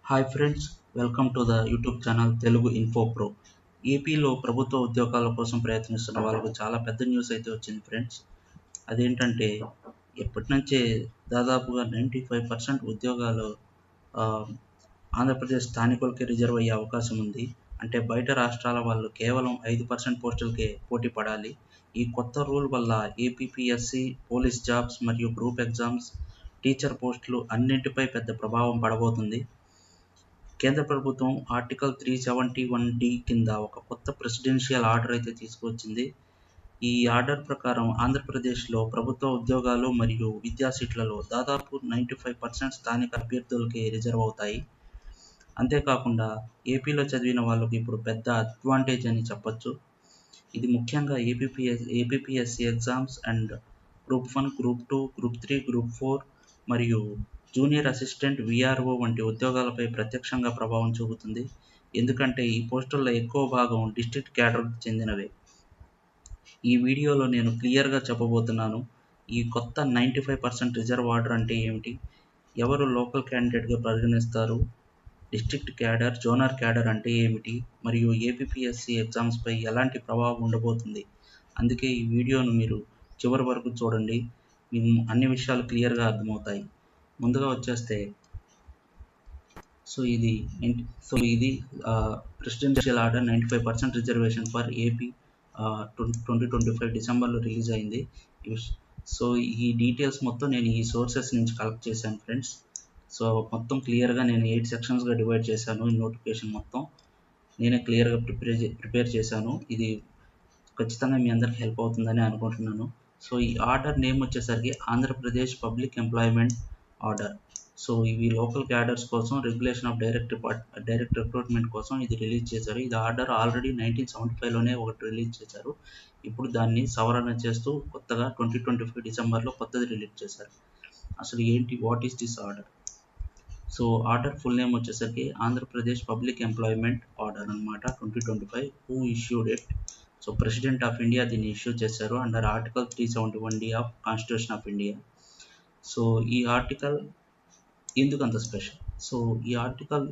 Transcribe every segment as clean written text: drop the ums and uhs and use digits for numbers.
Hi friends, welcome to the YouTube channel Telugu info pro. ఏపీలో ప్రభుత్వ ఉద్యోగాల కోసం ప్రయత్నిస్తున్న వాళ్ళకు చాలా పెద్ద న్యూస్ అయితే వచ్చింది ఫ్రెండ్స్. అదేంటంటే ఎప్పటి నుంచే దాదాపుగా 95% ఉద్యోగాలు ఆ, ఆంధ్రప్రదేశ్ స్థానికులకి రిజర్వ్ అయ్యే అవకాశం ఉంది. అంటే బయట రాష్ట్రాల వాళ్ళు కేవలం 5% పోస్టులకే పోటీ పడాలి. ఈ కొత్త రూల్ వల్ల ఏపీపీఎస్సి, పోలీస్ జాబ్స్ మరియు గ్రూప్ ఎగ్జామ్స్, టీచర్ పోస్టులు అన్నింటిపై పెద్ద ప్రభావం పడబోతుంది. కేంద్ర ప్రభుత్వం ఆర్టికల్ 371D కింద ఒక కొత్త ప్రెసిడెన్షియల్ ఆర్డర్ అయితే తీసుకువచ్చింది. ఈ ఆర్డర్ ప్రకారం ఆంధ్రప్రదేశ్లో ప్రభుత్వ ఉద్యోగాలు మరియు విద్యా సీట్లలో దాదాపు 95% స్థానిక అభ్యర్థులకి రిజర్వ్ అవుతాయి. అంతేకాకుండా ఏపీలో చదివిన వాళ్ళకి ఇప్పుడు పెద్ద అడ్వాంటేజ్ అని చెప్పొచ్చు. ఇది ముఖ్యంగా APPSC exams and group 1, group 2, group 3, group 4 మరియు జూనియర్ అసిస్టెంట్, విఆర్ఓ వంటి ఉద్యోగాలపై ప్రత్యక్షంగా ప్రభావం చూపుతుంది. ఎందుకంటే ఈ పోస్టుల్లో ఎక్కువ భాగం డిస్ట్రిక్ట్ క్యాడర్కు చెందినవే. ఈ వీడియోలో నేను క్లియర్గా చెప్పబోతున్నాను ఈ కొత్త 95% రిజర్వ్ ఆర్డర్ అంటే ఏమిటి, ఎవరు లోకల్ క్యాండిడేట్గా పరిగణిస్తారు, డిస్ట్రిక్ట్ క్యాడర్, జోనర్ క్యాడర్ అంటే ఏమిటి, మరియు ఏపీపీఎస్సి ఎగ్జామ్స్పై ఎలాంటి ప్రభావం ఉండబోతుంది. అందుకే ఈ వీడియోను మీరు చివరి వరకు చూడండి, మీకు అన్ని విషయాలు క్లియర్గా అర్థమవుతాయి. ముందుగా వచ్చేస్తే ఇది presidential order 95% reservation for AP 2025 డిసెంబర్లో రిలీజ్ అయింది. సో ఈ డీటెయిల్స్ మొత్తం నేను ఈ సోర్సెస్ నుంచి కలెక్ట్ చేశాను ఫ్రెండ్స్. సో మొత్తం క్లియర్గా నేను 8 సెక్షన్స్గా డివైడ్ చేశాను. ఈ నోటిఫికేషన్ మొత్తం నేనే క్లియర్గా ప్రిపేర్ చేశాను. ఇది ఖచ్చితంగా మీ అందరికి హెల్ప్ అవుతుందని అనుకుంటున్నాను. సో ఈ ఆర్డర్ నేమ్ వచ్చేసరికి Andhra Pradesh public employment order. So ఇవి లోకల్ క్యాడర్స్ కోసం రెగ్యులేషన్ ఆఫ్ డైరెక్ట్ రిక్రూట్మెంట్ కోసం ఇది రిలీజ్ చేశారు. ఇది ఆర్డర్ ఆల్రెడీ 1975లోనే ఒకటి రిలీజ్ చేశారు. ఇప్పుడు దాన్ని సవరణ చేస్తూ కొత్తగా 2025 డిసెంబర్లో కొత్తది రిలీజ్ చేశారు. అసలు ఏంటి, what is this order? So order full name వచ్చేసరికి ఆంధ్రప్రదేశ్ పబ్లిక్ ఎంప్లాయ్మెంట్ ఆర్డర్ అనమాట 2025. Who issued it? So president of India దీన్ని ఇష్యూ చేశారు under article 371D of constitution of India. So ఈ ఆర్టికల్ ఎందుకు అంత స్పెషల్? సో ఈ article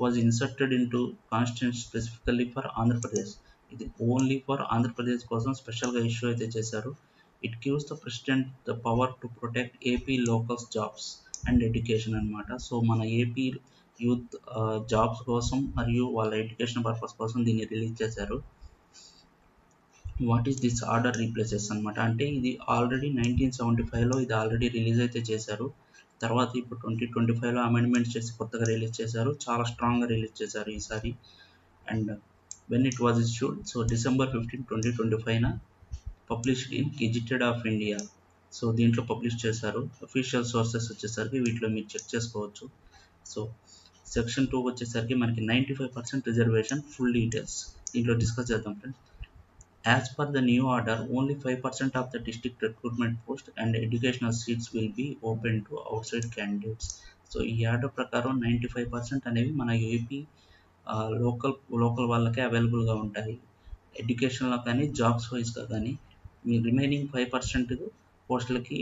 was inserted in to constitution specifically for Andhra Pradesh. ఇది only for Andhra Pradesh కోసం స్పెషల్గా ఇష్యూ అయితే చేశారు. It gives the president the power to protect AP locals jobs and education అనమాట. సో మన ఏపీ యూత్ జాబ్స్ కోసం మరియు వాళ్ళ ఎడ్యుకేషన్ పర్పస్ కోసం దీన్ని రిలీజ్ చేశారు. What is this order replaces అనమాట. అంటే ఇది ఆల్రెడీ 1975లో ఇది ఆల్రెడీ రిలీజ్ అయితే చేశారు. తర్వాత ఇప్పుడు 2025లో అమెండ్మెంట్స్ చేసి కొత్తగా రిలీజ్ చేశారు. చాలా స్ట్రాంగ్గా రిలీజ్ చేశారు ఈసారి. And when it was issued, so December 15, 2025న published in gazetted of India. So దీంట్లో పబ్లిష్ చేశారు. అఫీషియల్ సోర్సెస్ వచ్చేసరికి వీటిలో మీరు చెక్ చేసుకోవచ్చు. సో సెక్షన్ 2 వచ్చేసరికి మనకి 95% రిజర్వేషన్ ఫుల్ డీటెయిల్స్ దీంట్లో డిస్కస్ చేద్దాం friends. As per the new order, only 5% of the district recruitment post and educational seats will be open to outside candidates. So ఈ order ప్రకారం 95% అనేవి మన ఏపీ లోకల్ వాళ్ళకే అవైలబుల్గా ఉంటాయి. ఎడ్యుకేషన్లో కానీ జాబ్స్ వైజ్గా కానీ. మీ రిమైనింగ్ 5% పోస్టులకి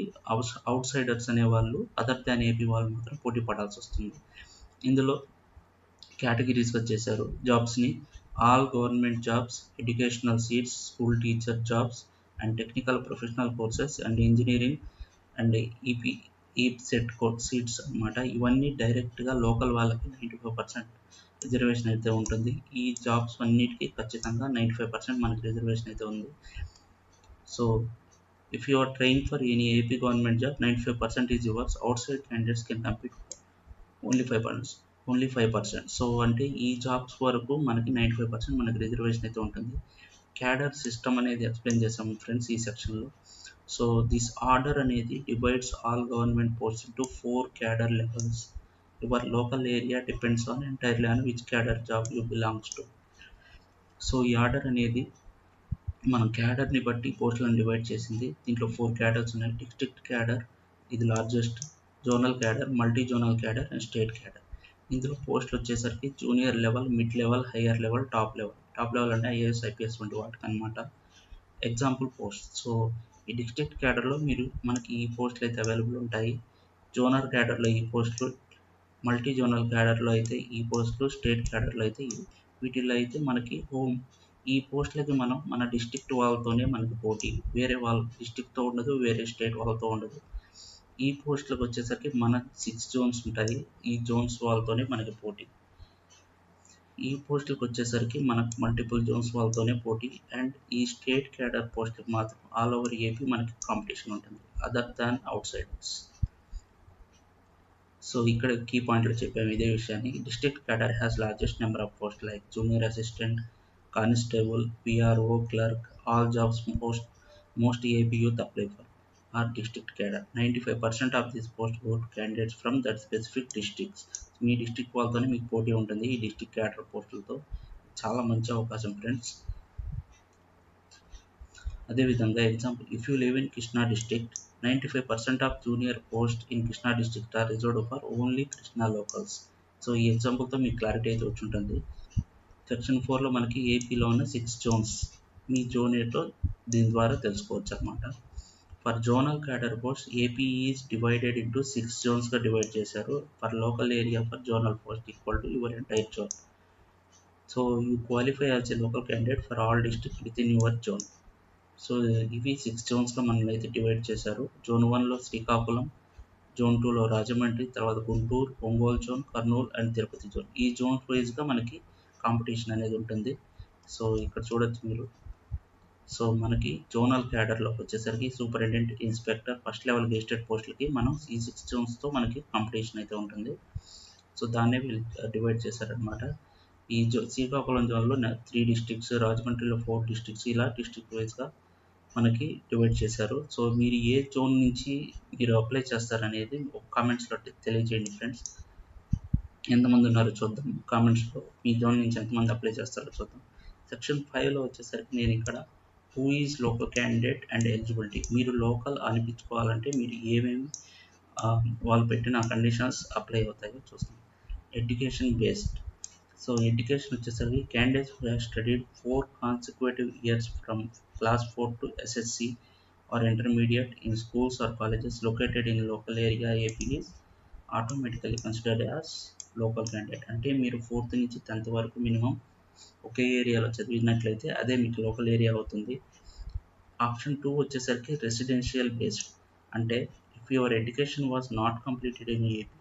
అవుట్ సైడర్స్ అనేవాళ్ళు, అదర్ దాన్ ఏపీ వాళ్ళు మాత్రం పోటీ పడాల్సి వస్తుంది. ఇందులో కేటగిరీస్గా చేశారు జాబ్స్ని. All government jobs, educational seats, school teacher jobs and technical professional courses and engineering and EAPCET seats అనమాట. ఇవన్నీ డైరెక్ట్గా లోకల్ వాళ్ళకి 95% రిజర్వేషన్ అయితే ఉంటుంది. ఈ జాబ్స్ అన్నిటికీ ఖచ్చితంగా 95% మనకి రిజర్వేషన్ అయితే ఉంది. So if you are train for any AP government job, 95% is yours. Outside candidates can compete only 5%. So అంటే ఈ జాబ్స్ వరకు మనకి 95% మనకి రిజర్వేషన్ అయితే ఉంటుంది. క్యాడర్ సిస్టమ్ అనేది ఎక్స్ప్లెయిన్ చేసాము ఫ్రెండ్స్ ఈ సెక్షన్లో. సో దిస్ ఆర్డర్ అనేది divides all government posts into 4 cadre levels. Your local area depends on entirely on which cadre job you belongs to. So ఈ ఆర్డర్ అనేది మన క్యాడర్ని బట్టి పోస్టులను డివైడ్ చేసింది. దీంట్లో 4 క్యాడర్స్ ఉన్నాయి. డిస్ట్రిక్ట్ క్యాడర్, ఇది largest. Zonal cadre, multi zonal cadre and state cadre. ఇందులో పోస్టులు వచ్చేసరికి junior level, mid level, higher level, top level అంటే ఐఏఎస్, ఐపీఎస్ వంటి వాటికి అనమాట. Example post. సో ఈ డిస్ట్రిక్ట్ క్యాడర్లో మనకి ఈ పోస్టులు అయితే అవైలబుల్ ఉంటాయి. జోనర్ క్యాడర్లో ఈ పోస్టులు మల్టీ జోనల్ క్యాడర్లో అయితే ఈ పోస్టులు, స్టేట్ క్యాడర్లో అయితే ఇవి. వీటిల్లో అయితే మనకి ఈ పోస్టులకి మనం మన డిస్ట్రిక్ట్ వాళ్ళతోనే మనకి పోటీ, వేరే వాళ్ళ డిస్ట్రిక్ట్తో ఉండదు, వేరే స్టేట్ వాళ్ళతో ఉండదు. ఈ పోస్టులకు వచ్చేసరికి మన 6 జోన్స్ ఉంటాయి, ఈ జోన్స్ వాళ్ళతోనే మనకి పోటీ. ఈ పోస్టులకు వచ్చేసరికి మనకు మల్టిపుల్ జోన్స్ వాళ్ళతోనే పోటీ. అండ్ ఈ స్టేట్ క్యాడర్ పోస్టులకు మాత్రం ఆల్ ఓవర్ ఏపీ మనకి కాంపిటీషన్ ఉంటుంది, other than out Zydus. So ఇక్కడ కీ పాయింట్లు చెప్పాము ఇదే విషయాన్ని. District cadre has largest number of post like junior assistant, constable, PRO, clerk, all jobs most AP youth apply for are district cadre. 95% of these posts go to candidates from that specific districts. Me district వాళ్ళతోనే మీకు పోటీ ఉంటుంది ఈ district cadre పోస్టులతో. చాలా మంచి అవకాశం friends. అదేవిధంగా example, if you live in Krishna district, 95% of junior post in Krishna district are reserved for only Krishna locals. So ఈ ఎగ్జాంపుల్తో మీకు క్లారిటీ అయితే వచ్చి ఉంటుంది. సెక్షన్ 4లో మనకి ఏపీలో ఉన్న 6 జోన్స్, మీ జోన్ ఏంటో దీని ద్వారా తెలుసుకోవచ్చు అనమాట. For zonal cadre post AP is divided into 6 జోన్స్గా డివైడ్ చేశారు. For local area for zonal post equal to your entire zone. So you qualify as a local candidate for all district within your zone. So ఇవి 6 జోన్స్గా మనల్ని అయితే divide చేశారు. Zone 1లో Srikakulam, zone 2లో రాజమండ్రి, తర్వాత Guntur, Ongole zone, Kurnool and Tirupati zone. ఈ zone వైజ్గా మనకి competition అనేది ఉంటుంది. సో ఇక్కడ చూడొచ్చు మీరు. సో మనకి జోనల్ క్యాడర్లోకి వచ్చేసరికి superintendent, inspector, first level gazetted పోస్టులకి మనం ఈ 6 జోన్స్తో మనకి కాంపిటీషన్ అయితే ఉంటుంది. సో దాన్నే వీళ్ళు డివైడ్ చేశారనమాట. ఈ శ్రీకాకుళం జోన్లో 3 డిస్ట్రిక్ట్స్, రాజమండ్రిలో 4 డిస్ట్రిక్ట్స్, ఇలా డిస్ట్రిక్ట్ వైజ్గా మనకి డివైడ్ చేశారు. సో మీరు ఏ జోన్ నుంచి మీరు అప్లై చేస్తారనేది ఒక కామెంట్స్లో తెలియజేయండి ఫ్రెండ్స్. ఎంతమంది ఉన్నారో చూద్దాం కామెంట్స్లో. మీ జోన్ నుంచి ఎంతమంది అప్లై చేస్తారో చూద్దాం. సెక్షన్ 5లో వచ్చేసరికి నేను ఇక్కడ who is local candidate and eligibility, మీరు లోకల్ అనిపించుకోవాలంటే మీరు ఏమేమి వాళ్ళు పెట్టిన కండిషన్స్ అప్లై అవుతాయో చూస్తాం. Education based. సో ఎడ్యుకేషన్ వచ్చేసరికి candidates who have studied 4 consecutive years from class 4 to SSC or intermediate in schools or colleges located in local area AP is automatically considered as local candidate. అంటే మీరు 4th నుంచి 10th వరకు minimum ఒకే ఏరియాలో చదివినట్లయితే అదే మీకు local area అవుతుంది. Option 2 వచ్చేసరికి రెసిడెన్షియల్ బేస్డ్. అంటే if your education was not completed in AP,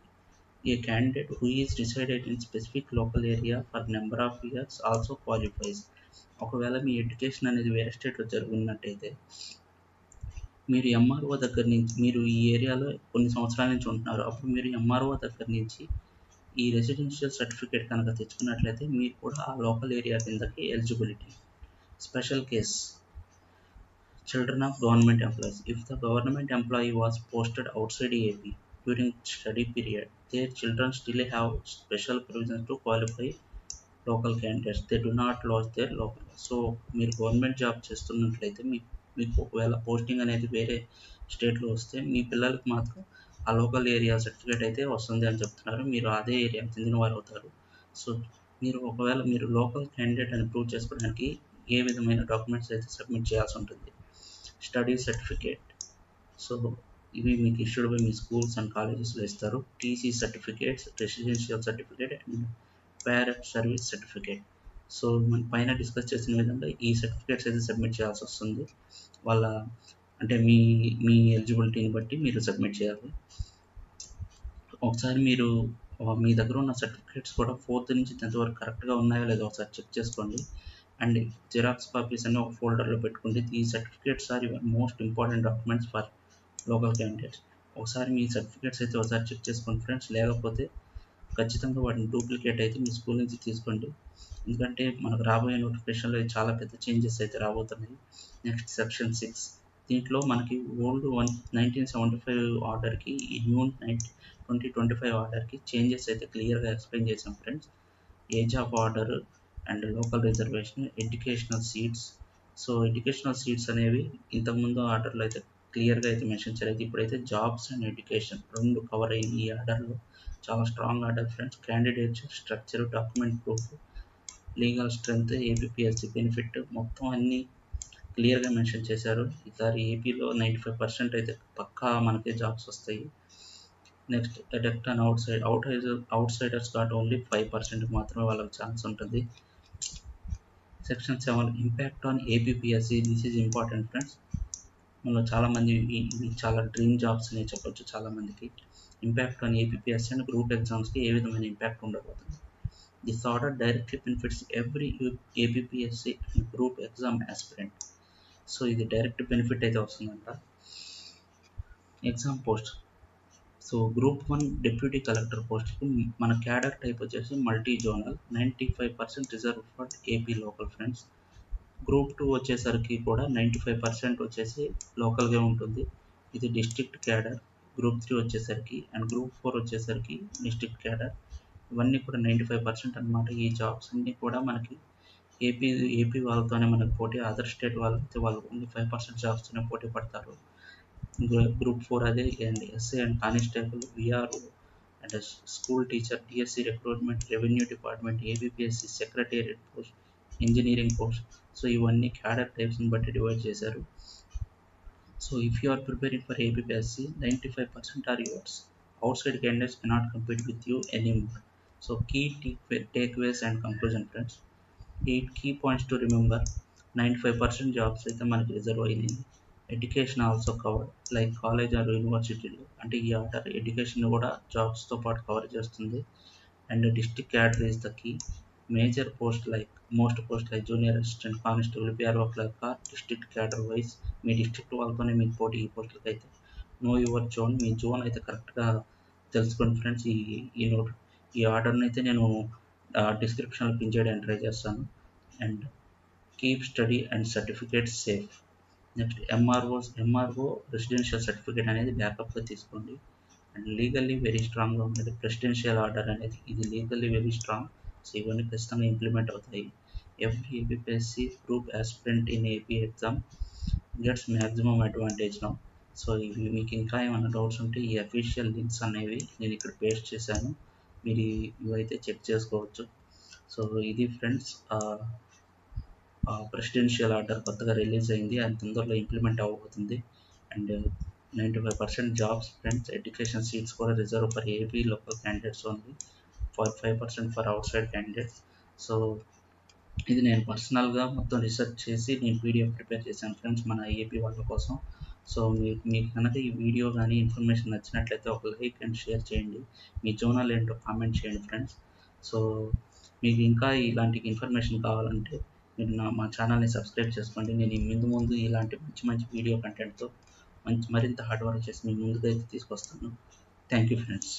a candidate who is resided in specific local area for number of years also qualifies. ఒకవేళ మీ ఎడ్యుకేషన్ అనేది వేరే స్టేట్లో జరుగుతున్నట్టయితే మీరు ఎంఆర్ఓ దగ్గర నుంచి, మీరు ఈ ఏరియాలో కొన్ని సంవత్సరాల నుంచి ఉంటున్నారు, అప్పుడు మీరు ఎంఆర్ఓ దగ్గర నుంచి ఈ రెసిడెన్షియల్ సర్టిఫికేట్ కనుక తెచ్చుకున్నట్లయితే మీరు కూడా ఆ లోకల్ ఏరియా కిందకి eligibility. Special case, children of government employees. If the government employee was posted outside AP during study period, their children still have special provisions to qualify local candidates. They do not lose their local. So మీరు government job చేస్తున్నట్లయితే మీకు ఒకవేళ posting అనేది వేరే స్టేట్లో వస్తే మీ పిల్లలకు మాత్రం ఆ లోకల్ ఏరియా సర్టిఫికేట్ అయితే వస్తుంది అని చెప్తున్నారు. మీరు అదే ఏరియాకి చెందిన వారు అవుతారు. సో మీరు ఒకవేళ మీరు లోకల్ క్యాండిడేట్ అని ప్రూవ్ చేసుకోవడానికి ఏ విధమైన డాక్యుమెంట్స్ అయితే సబ్మిట్ చేయాల్సి ఉంటుంది. Study certificate. సో ఇవి మీకు issued by me schools and కాలేజెస్లో ఇస్తారు. TC certificates, residential certificate and parent service certificate. So మనం పైన డిస్కస్ చేసిన విధంగా ఈ సర్టిఫికేట్స్ అయితే సబ్మిట్ చేయాల్సి వస్తుంది. వాళ్ళ అంటే మీ ఎలిజిబిలిటీని బట్టి మీరు సబ్మిట్ చేయాలి. ఒకసారి మీరు మీ దగ్గర ఉన్న సర్టిఫికేట్స్ కూడా 4th నుంచి 10th వరకు కరెక్ట్గా ఉన్నాయో లేదో ఒకసారి చెక్ చేసుకోండి. అండ్ జిరాక్స్ కాపీస్ అన్ని ఒక ఫోల్డర్లో పెట్టుకోండి. ఈ certificates are your most important documents for local candidates. ఒకసారి మీ సర్టిఫికేట్స్ అయితే ఒకసారి చెక్ చేసుకోండి ఫ్రెండ్స్. లేకపోతే ఖచ్చితంగా వాటిని డూప్లికేట్ అయితే మీ స్కూల్ నుంచి తీసుకోండి. ఎందుకంటే మనకు రాబోయే నోటిఫికేషన్లో చాలా పెద్ద చేంజెస్ అయితే రాబోతున్నాయి. Next section 6. దీంట్లో మనకి ఓల్డ్ 1975 ఆర్డర్కి ఈ న్యూ 2025 ఆర్డర్కి చేంజెస్ అయితే క్లియర్గా ఎక్స్ప్లెయిన్ చేసాం friends. Age of order and local reservation, educational seats. So educational seats అనేవి ఇంతకుముందు ఆర్డర్లో అయితే క్లియర్గా అయితే మెన్షన్ చేయలేదు. ఇప్పుడైతే జాబ్స్ అండ్ ఎడ్యుకేషన్ 2 కవర్ అయ్యి ఈ ఆర్డర్లో. చాలా strong order friends. Candidate structure, document proof, legal strength, APSC benefit మొత్తం అన్నీ క్లియర్గా మెన్షన్ చేశారు. ఈసారి ఏపీలో 95% అయితే పక్కా మనకి జాబ్స్ వస్తాయి. Next ఎడెక్ట్ and outsiders got only 5% మాత్రమే వాళ్ళకి ఛాన్స్ ఉంటుంది. Section 7 impact on APPSC. This is important friends. మనలో చాలామంది ఇవి చాలా డ్రీమ్ జాబ్స్ అని చెప్పొచ్చు చాలామందికి. Impact on APPSC and group ఎగ్జామ్స్కి ఏ విధమైన ఇంపాక్ట్ ఉండబోతుంది. This order directly benefits every APPSC and group exam aspirant. So ఇది డైరెక్ట్ బెనిఫిట్ అయితే వస్తుందంట. Exam post. So group 1 deputy collector పోస్ట్కి మన క్యాడర్ టైప్ వచ్చేసి multi zonal, 95% reserve for AP local friends. Group 2 వచ్చేసరికి కూడా 95% వచ్చేసి లోకల్గా ఉంటుంది. ఇది డిస్ట్రిక్ట్ క్యాడర్. గ్రూప్ 3 వచ్చేసరికి అండ్ గ్రూప్ 4 వచ్చేసరికి డిస్ట్రిక్ట్ క్యాడర్. ఇవన్నీ కూడా 95% అనమాట. ఈ జాబ్స్ అన్నీ కూడా మనకి ఏపీ వాళ్ళతోనే మనకి పోటీ. అదర్ స్టేట్ వాళ్ళైతే వాళ్ళు ఓన్లీ 5% జాబ్స్తోనే పోటీ పడతారు. గ్రూప్ 4 అదే and SI and constable, VRO and school teacher, DSC recruitment, revenue department, APPSC secretariat post, engineering post. So ఇవన్నీ క్యాడర్ టైప్స్ని బట్టి డివైడ్ చేశారు. So if you are preparing for APPSC, 95% are yours. Outside candidates cannot compete with you anymore. So key takeaways and conclusion friends. 8 key points to remember. 95% jobs అయితే మనకి reserve అయినాయి. Education also cover like college are యూనివర్సిటీలు. అంటే ఈ order education కూడా జాబ్స్తో పాటు cover చేస్తుంది. And district cadre is the key. Major post like most post like junior assistant, constable, PRO clerk are district cadre wise. మీ district వాళ్ళతోనే మీకు పోటీ ఈ పోస్టులకి అయితే. Know your zone. మీ జోన్ అయితే కరెక్ట్గా తెలుసుకోండి ఫ్రెండ్స్. ఈ ఆర్డర్ని అయితే నేను డిస్క్రిప్షన్లో పిన్ చేయడానికి ట్రై చేస్తాను. And keep study and certificate safe. Next MRO residential certificate అనేది బ్యాకప్గా తీసుకోండి. అండ్ లీగల్లీ వెరీ స్ట్రాంగ్గా ఉన్నది. ప్రెసిడెన్షియల్ ఆర్డర్ అనేది ఇది లీగల్లీ వెరీ స్ట్రాంగ్. సో ఇవన్నీ ఖచ్చితంగా ఇంప్లిమెంట్ అవుతాయి. Every APSC group aspirant in AP exam gets maximum advantage now. So ఇవి మీకు ఇంకా ఏమైనా డౌట్స్ ఉంటే ఈ అఫీషియల్ లింక్స్ అనేవి నేను ఇక్కడ పేస్ట్ చేశాను. మీరు ఇవైతే చెక్ చేసుకోవచ్చు. సో ఇది ఫ్రెండ్స్ ప్రెసిడెన్షియల్ ఆర్డర్ కొత్తగా రిలీజ్ అయింది. అది తొందరలో ఇంప్లిమెంట్ అవ్వబోతుంది. And 95% jobs friends. Education seats కూడా reserve for AP local candidates only, 5% for outside candidates. So ఇది నేను పర్సనల్గా మొత్తం రీసెర్చ్ చేసి నేను పీడిఎఫ్ ప్రిపేర్ చేశాను ఫ్రెండ్స్ మన ఏపీ వాళ్ళ కోసం. సో మీకు కనుక ఈ వీడియో కానీ ఇన్ఫర్మేషన్ నచ్చినట్లయితే ఒక లైక్ అండ్ షేర్ చేయండి. మీ జోనల్ ఏంటో కామెంట్ చేయండి ఫ్రెండ్స్. సో మీకు ఇంకా ఇలాంటి ఇన్ఫర్మేషన్ కావాలంటే మీరు మా ఛానల్ని సబ్స్క్రైబ్ చేసుకోండి. నేను ముందు ఇలాంటి మంచి వీడియో కంటెంట్తో మరింత హార్డ్ వర్క్ చేసి మీ ముందుకైతే తీసుకొస్తాను. Thank you friends.